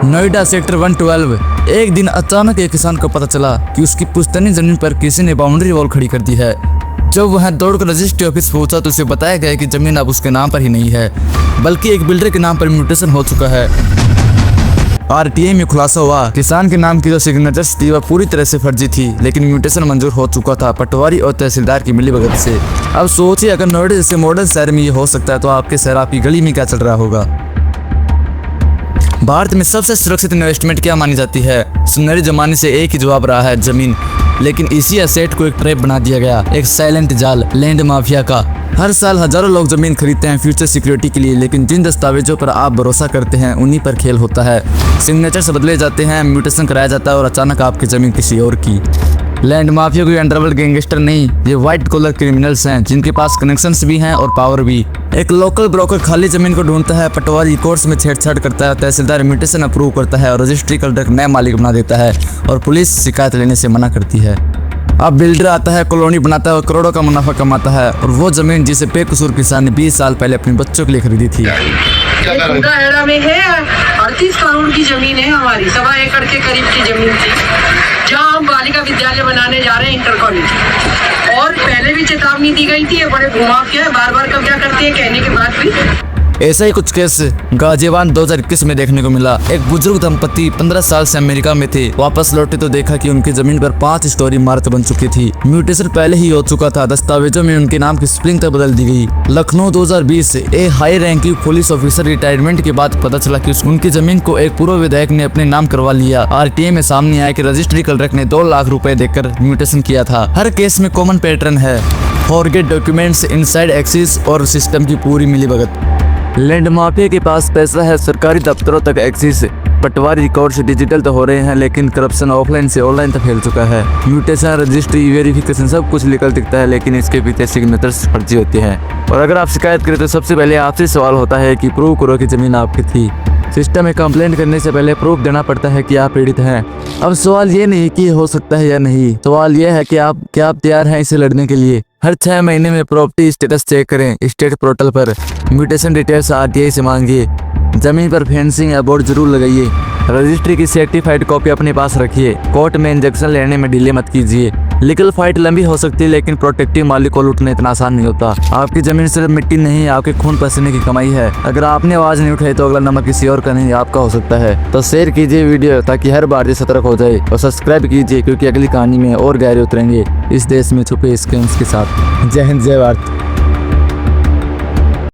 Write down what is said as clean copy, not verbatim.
Noida sector 112। एक दिन अचानक एक किसान को पता चला कि उसकी पुश्तैनी जमीन पर किसी ने बाउंड्री वॉल खड़ी कर दी है। जब वह दौड़कर रजिस्ट्री ऑफिस पहुंचा तो उसे बताया गया कि जमीन अब उसके नाम पर ही नहीं है, बल्कि एक बिल्डर के नाम पर म्यूटेशन हो चुका है। आरटीआई में खुलासा हुआ किसान के नाम की जो सिग्नेचर्स थी वह पूरी तरह से फर्जी थी, लेकिन म्यूटेशन मंजूर हो चुका था पटवारी और तहसीलदार की मिलीभगत से। अब सोचिए, अगर नोएडा जैसे मॉडर्न शहर में ये हो सकता है तो आपके शहर, आपकी गली में क्या चल रहा होगा। भारत में सबसे सुरक्षित इन्वेस्टमेंट क्या मानी जाती है? सुनहरे जमाने से एक ही जवाब रहा है, जमीन। लेकिन इसी एसेट को एक ट्रैप बना दिया गया, एक साइलेंट जाल लैंड माफिया का। हर साल हजारों लोग जमीन खरीदते हैं फ्यूचर सिक्योरिटी के लिए, लेकिन जिन दस्तावेजों पर आप भरोसा करते हैं उन्हीं पर खेल होता है। सिग्नेचर्स बदले जाते हैं, म्यूटेशन कराया जाता है और अचानक आपकी जमीन किसी और की। लैंड माफिया कोई अंडरवर्ल्ड गैंगस्टर नहीं, ये व्हाइट कॉलर क्रिमिनल्स हैं जिनके पास कनेक्शंस भी हैं और पावर भी। एक लोकल ब्रोकर खाली जमीन को ढूंढता है, पटवारी कोर्ट्स में छेड़छाड़ करता है, तहसीलदार म्यूटेशन अप्रूव करता है और रजिस्ट्री कलेक्टर नया मालिक बना देता है और पुलिस शिकायत लेने से मना करती है। अब बिल्डर आता है, कॉलोनी बनाता है और करोड़ों का मुनाफा कमाता है, और वो जमीन जिसे बेकसूर किसान ने 20 साल पहले अपने बच्चों के लिए खरीदी थी। हेड़ा में है 38 करोड़ की जमीन है हमारी, 1.25 एकड़ के करीब की जमीन थी, जहाँ हम बालिका विद्यालय बनाने जा रहे हैं, इंटर कॉलेज। और पहले भी चेतावनी दी गई थी, ये बड़े घुमाव के हैं, बार बार कब्जा करते हैं कहने के बाद भी। ऐसा ही कुछ केस गाजियाबाद 2021 में देखने को मिला। एक बुजुर्ग दंपति 15 साल से अमेरिका में थे, वापस लौटे तो देखा कि उनकी जमीन पर 5 स्टोरी इमारत बन चुकी थी। म्यूटेशन पहले ही हो चुका था, दस्तावेजों में उनके नाम की स्पेलिंग तक बदल दी गई। लखनऊ 2020 एक high ranking police officer retirement के बाद पता चला कि उनकी जमीन को एक पूर्व विधायक ने अपने नाम करवा लिया। आरटीआई में सामने आया कि रजिस्ट्री कलेक्टर ने 2 लाख रुपए देकर म्यूटेशन किया था। हर केस में कॉमन पैटर्न है, फॉरगेट डॉक्यूमेंट्स, इनसाइड एक्सेस और सिस्टम की पूरी मिलीभगत। लैंड माफिया के पास पैसा है, सरकारी दफ्तरों तक एक्सेस, पटवारी रिकॉर्ड्स डिजिटल तो हो रहे हैं, लेकिन करप्शन ऑफलाइन से ऑनलाइन तक फैल चुका है। म्यूटेशन, रजिस्ट्री, वेरिफिकेशन सब कुछ लीगल दिखता है, लेकिन इसके पीछे सिग्नेचर्स फर्जी होते हैं। और अगर आप शिकायत करें तो सबसे पहले आपसे सवाल होता है कि प्रूव करो कि जमीन आपकी थी। सिस्टम में कंप्लेंट करने से पहले प्रूफ देना पड़ता है कि आप पीड़ित हैं। अब सवाल ये नहीं कि हो सकता है या नहीं, सवाल ये है कि आप तैयार हैं इसे लड़ने के लिए। हर 6 महीने में प्रॉपर्टी स्टेटस चेक करें स्टेट पोर्टल पर। म्यूटेशन डिटेल्स आरटीआई से मांगिए। जमीन पर फेंसिंग या बोर्ड जरूर लगाइए। रजिस्ट्री की सर्टिफाइड कॉपी अपने पास रखिए। कोर्ट में इंजेक्शन लेने में डिले मत कीजिए। लीगल फाइट लंबी हो सकती है, लेकिन प्रोटेक्टिव मालिक को लूटना इतना आसान नहीं होता। आपकी जमीन सिर्फ मिट्टी नहीं, आपके खून पसीने की कमाई है। अगर आपने आवाज नहीं उठाई तो अगला नंबर किसी और का नहीं, आपका हो सकता है। तो शेयर कीजिए वीडियो ताकि हर बार सतर्क हो जाए, और सब्सक्राइब कीजिए क्योंकि अगली कहानी में और गहरे उतरेंगे इस देश में छुपे स्कैम्स के साथ। जय हिंद, जय भारत।